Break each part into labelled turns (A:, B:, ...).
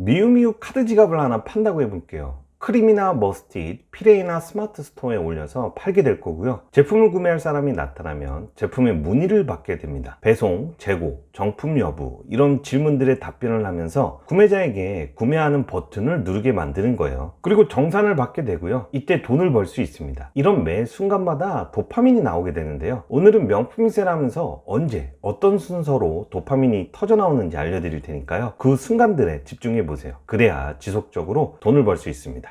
A: 미우미우 카드 지갑을 하나 판다고 해볼게요. 크림이나 머스티드, 피레이나 스마트 스토어에 올려서 팔게 될 거고요. 제품을 구매할 사람이 나타나면 제품의 문의를 받게 됩니다. 배송, 재고, 정품 여부 이런 질문들에 답변을 하면서 구매자에게 구매하는 버튼을 누르게 만드는 거예요. 그리고 정산을 받게 되고요. 이때 돈을 벌 수 있습니다. 이런 매 순간마다 도파민이 나오게 되는데요. 오늘은 명품 세라면서 언제 어떤 순서로 도파민이 터져 나오는지 알려드릴 테니까요. 그 순간들에 집중해 보세요. 그래야 지속적으로 돈을 벌 수 있습니다.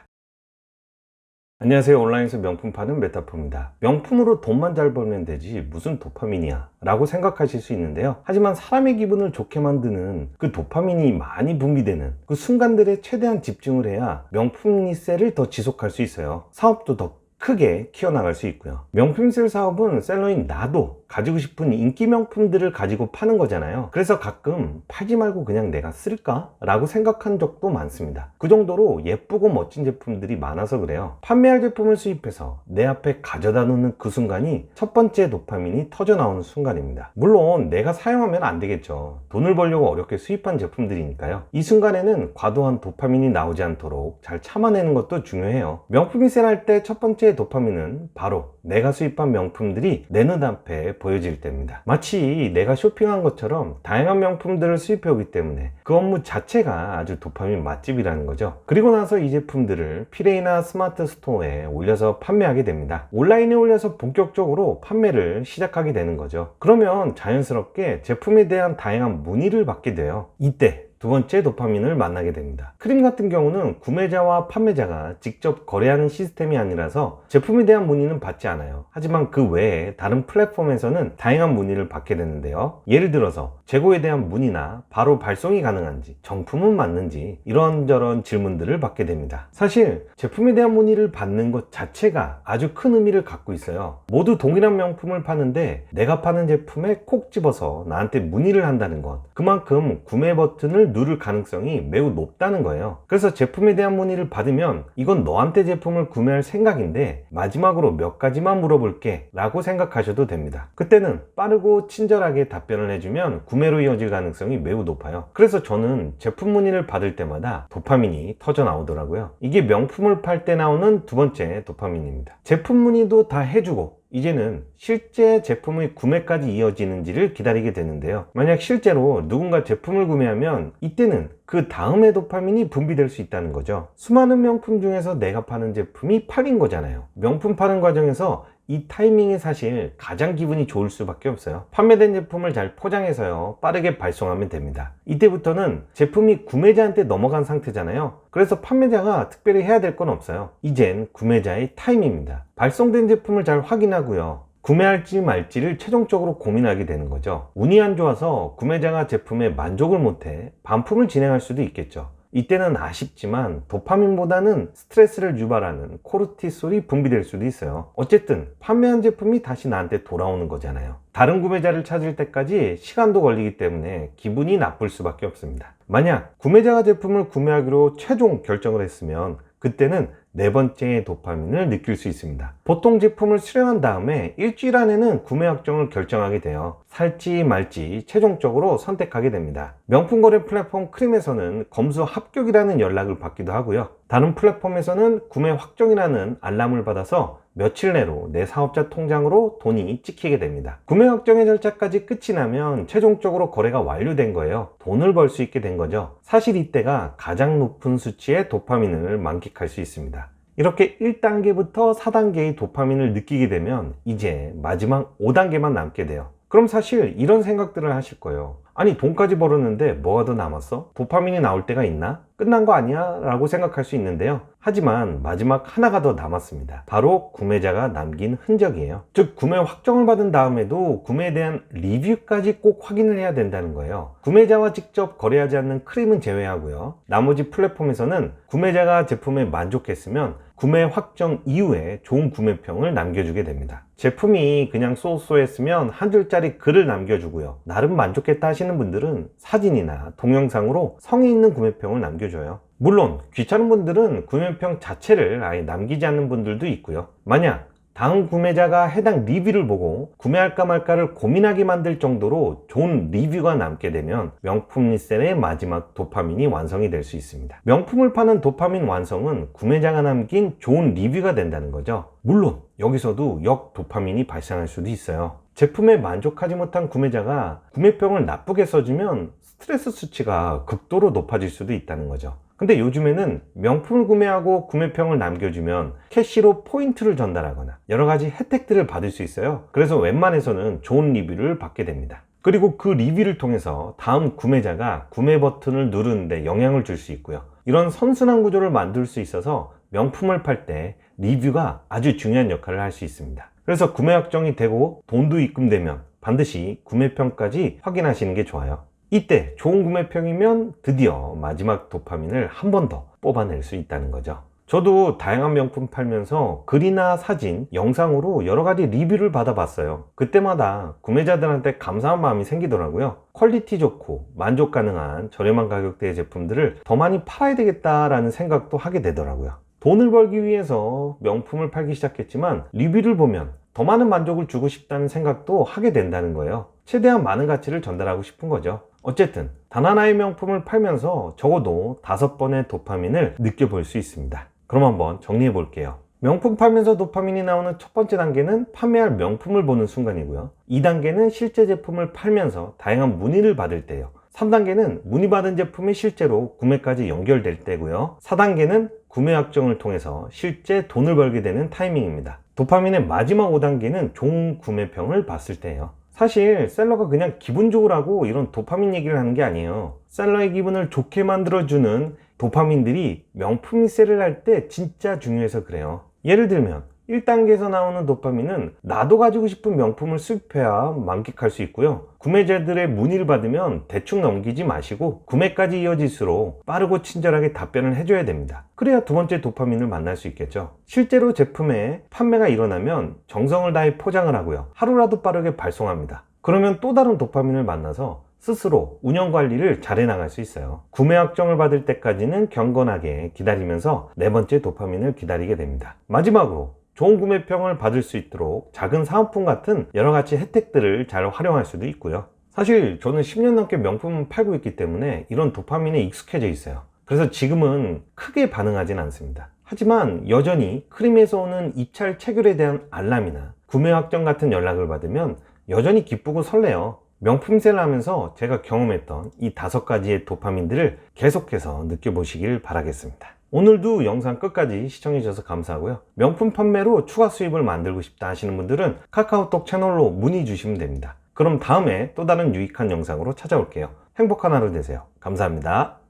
A: 안녕하세요. 온라인에서 명품 파는 메타포입니다. 명품으로 돈만 잘 벌면 되지 무슨 도파민이야 라고 생각하실 수 있는데요. 하지만 사람의 기분을 좋게 만드는 그 도파민이 많이 분비되는 그 순간들에 최대한 집중을 해야 명품 리셀을 더 지속할 수 있어요. 사업도 더 크게 키워나갈 수 있고요. 명품셀 사업은 셀러인 나도 가지고 싶은 인기 명품들을 가지고 파는 거잖아요. 그래서 가끔 팔지 말고 그냥 내가 쓸까? 라고 생각한 적도 많습니다. 그 정도로 예쁘고 멋진 제품들이 많아서 그래요. 판매할 제품을 수입해서 내 앞에 가져다 놓는 그 순간이 첫 번째 도파민이 터져 나오는 순간입니다. 물론 내가 사용하면 안 되겠죠. 돈을 벌려고 어렵게 수입한 제품들이니까요. 이 순간에는 과도한 도파민이 나오지 않도록 잘 참아내는 것도 중요해요. 명품이 셀할 때 첫 번째 도파민은 바로 내가 수입한 명품들이 내 눈앞에 보여질 때입니다. 마치 내가 쇼핑한 것처럼 다양한 명품들을 수입해 오기 때문에 그 업무 자체가 아주 도파민 맛집이라는 거죠. 그리고 나서 이 제품들을 피레이나 스마트 스토어에 올려서 판매하게 됩니다. 온라인에 올려서 본격적으로 판매를 시작하게 되는 거죠. 그러면 자연스럽게 제품에 대한 다양한 문의를 받게 돼요. 이때 두 번째 도파민을 만나게 됩니다. 크림 같은 경우는 구매자와 판매자가 직접 거래하는 시스템이 아니라서 제품에 대한 문의는 받지 않아요. 하지만 그 외에 다른 플랫폼에서는 다양한 문의를 받게 되는데요. 예를 들어서 재고에 대한 문의나 바로 발송이 가능한지, 정품은 맞는지 이런저런 질문들을 받게 됩니다. 사실 제품에 대한 문의를 받는 것 자체가 아주 큰 의미를 갖고 있어요. 모두 동일한 명품을 파는데 내가 파는 제품에 콕 집어서 나한테 문의를 한다는 것, 그만큼 구매 버튼을 누를 가능성이 매우 높다는 거예요. 그래서 제품에 대한 문의를 받으면 이건 너한테 제품을 구매할 생각인데 마지막으로 몇 가지만 물어볼게 라고 생각하셔도 됩니다. 그때는 빠르고 친절하게 답변을 해주면 구매로 이어질 가능성이 매우 높아요. 그래서 저는 제품 문의를 받을 때마다 도파민이 터져 나오더라고요. 이게 명품을 팔 때 나오는 두 번째 도파민입니다. 제품 문의도 다 해주고 이제는 실제 제품의 구매까지 이어지는지를 기다리게 되는데요. 만약 실제로 누군가 제품을 구매하면 이때는 그 다음에 도파민이 분비될 수 있다는 거죠. 수많은 명품 중에서 내가 파는 제품이 팔린 거잖아요. 명품 파는 과정에서 이 타이밍이 사실 가장 기분이 좋을 수밖에 없어요. 판매된 제품을 잘 포장해서요 빠르게 발송하면 됩니다. 이때부터는 제품이 구매자한테 넘어간 상태잖아요. 그래서 판매자가 특별히 해야 될 건 없어요. 이젠 구매자의 타임입니다. 발송된 제품을 잘 확인하고요, 구매할지 말지를 최종적으로 고민하게 되는 거죠. 운이 안 좋아서 구매자가 제품에 만족을 못해 반품을 진행할 수도 있겠죠. 이때는 아쉽지만 도파민보다는 스트레스를 유발하는 코르티솔이 분비될 수도 있어요. 어쨌든 판매한 제품이 다시 나한테 돌아오는 거잖아요. 다른 구매자를 찾을 때까지 시간도 걸리기 때문에 기분이 나쁠 수밖에 없습니다. 만약 구매자가 제품을 구매하기로 최종 결정을 했으면 그때는 네 번째의 도파민을 느낄 수 있습니다. 보통 제품을 수령한 다음에 일주일 안에는 구매 확정을 결정하게 돼요. 살지 말지 최종적으로 선택하게 됩니다. 명품 거래 플랫폼 크림에서는 검수 합격이라는 연락을 받기도 하고요. 다른 플랫폼에서는 구매 확정이라는 알람을 받아서 며칠 내로 내 사업자 통장으로 돈이 찍히게 됩니다. 구매 확정의 절차까지 끝이 나면 최종적으로 거래가 완료된 거예요. 돈을 벌 수 있게 된 거죠. 사실 이때가 가장 높은 수치의 도파민을 만끽할 수 있습니다. 이렇게 1단계부터 4단계의 도파민을 느끼게 되면 이제 마지막 5단계만 남게 돼요. 그럼 사실 이런 생각들을 하실 거예요. 아니 돈까지 벌었는데 뭐가 더 남았어? 도파민이 나올 때가 있나? 끝난 거 아니야? 라고 생각할 수 있는데요. 하지만 마지막 하나가 더 남았습니다. 바로 구매자가 남긴 흔적이에요. 즉 구매 확정을 받은 다음에도 구매에 대한 리뷰까지 꼭 확인을 해야 된다는 거예요. 구매자와 직접 거래하지 않는 크림은 제외하고요. 나머지 플랫폼에서는 구매자가 제품에 만족했으면 구매 확정 이후에 좋은 구매평을 남겨주게 됩니다. 제품이 그냥 쏘쏘했으면 한 줄짜리 글을 남겨주고요. 나름 만족했다 하시는 분들은 사진이나 동영상으로 성의 있는 구매평을 남겨줘요. 물론 귀찮은 분들은 구매평 자체를 아예 남기지 않는 분들도 있고요. 만약 다음 구매자가 해당 리뷰를 보고 구매할까 말까를 고민하게 만들 정도로 좋은 리뷰가 남게 되면 명품 리셀의 마지막 도파민이 완성이 될 수 있습니다. 명품을 파는 도파민 완성은 구매자가 남긴 좋은 리뷰가 된다는 거죠. 물론 여기서도 역 도파민이 발생할 수도 있어요. 제품에 만족하지 못한 구매자가 구매평을 나쁘게 써주면 스트레스 수치가 극도로 높아질 수도 있다는 거죠. 근데 요즘에는 명품을 구매하고 구매평을 남겨주면 캐시로 포인트를 전달하거나 여러 가지 혜택들을 받을 수 있어요. 그래서 웬만해서는 좋은 리뷰를 받게 됩니다. 그리고 그 리뷰를 통해서 다음 구매자가 구매 버튼을 누르는데 영향을 줄 수 있고요. 이런 선순환 구조를 만들 수 있어서 명품을 팔 때 리뷰가 아주 중요한 역할을 할 수 있습니다. 그래서 구매 확정이 되고 돈도 입금되면 반드시 구매평까지 확인하시는 게 좋아요. 이때 좋은 구매평이면 드디어 마지막 도파민을 한 번 더 뽑아낼 수 있다는 거죠. 저도 다양한 명품 팔면서 글이나 사진, 영상으로 여러 가지 리뷰를 받아봤어요. 그때마다 구매자들한테 감사한 마음이 생기더라고요. 퀄리티 좋고 만족 가능한 저렴한 가격대의 제품들을 더 많이 팔아야 되겠다라는 생각도 하게 되더라고요. 돈을 벌기 위해서 명품을 팔기 시작했지만 리뷰를 보면 더 많은 만족을 주고 싶다는 생각도 하게 된다는 거예요. 최대한 많은 가치를 전달하고 싶은 거죠. 어쨌든 단 하나의 명품을 팔면서 적어도 5번의 도파민을 느껴볼 수 있습니다. 그럼 한번 정리해 볼게요. 명품 팔면서 도파민이 나오는 첫 번째 단계는 판매할 명품을 보는 순간이고요. 2단계는 실제 제품을 팔면서 다양한 문의를 받을 때요. 3단계는 문의받은 제품이 실제로 구매까지 연결될 때고요. 4단계는 구매 확정을 통해서 실제 돈을 벌게 되는 타이밍입니다. 도파민의 마지막 5단계는 좋은 구매평을 봤을 때예요. 사실 셀러가 그냥 기분 좋으라고 이런 도파민 얘기를 하는 게 아니에요. 셀러의 기분을 좋게 만들어주는 도파민들이 명품 리셀을 할 때 진짜 중요해서 그래요. 예를 들면 1단계에서 나오는 도파민은 나도 가지고 싶은 명품을 수입해야 만끽할 수 있고요. 구매자들의 문의를 받으면 대충 넘기지 마시고 구매까지 이어질수록 빠르고 친절하게 답변을 해줘야 됩니다. 그래야 두 번째 도파민을 만날 수 있겠죠. 실제로 제품의 판매가 일어나면 정성을 다해 포장을 하고요. 하루라도 빠르게 발송합니다. 그러면 또 다른 도파민을 만나서 스스로 운영 관리를 잘 해나갈 수 있어요. 구매 확정을 받을 때까지는 경건하게 기다리면서 네 번째 도파민을 기다리게 됩니다. 마지막으로 좋은 구매평을 받을 수 있도록 작은 사은품 같은 여러 가지 혜택들을 잘 활용할 수도 있고요. 사실 저는 10년 넘게 명품을 팔고 있기 때문에 이런 도파민에 익숙해져 있어요. 그래서 지금은 크게 반응하진 않습니다. 하지만 여전히 크림에서 오는 입찰 체결에 대한 알람이나 구매 확정 같은 연락을 받으면 여전히 기쁘고 설레요. 명품세를 하면서 제가 경험했던 이 5가지의 도파민들을 계속해서 느껴보시길 바라겠습니다. 오늘도 영상 끝까지 시청해주셔서 감사하고요. 명품 판매로 추가 수입을 만들고 싶다 하시는 분들은 카카오톡 채널로 문의 주시면 됩니다. 그럼 다음에 또 다른 유익한 영상으로 찾아올게요. 행복한 하루 되세요. 감사합니다.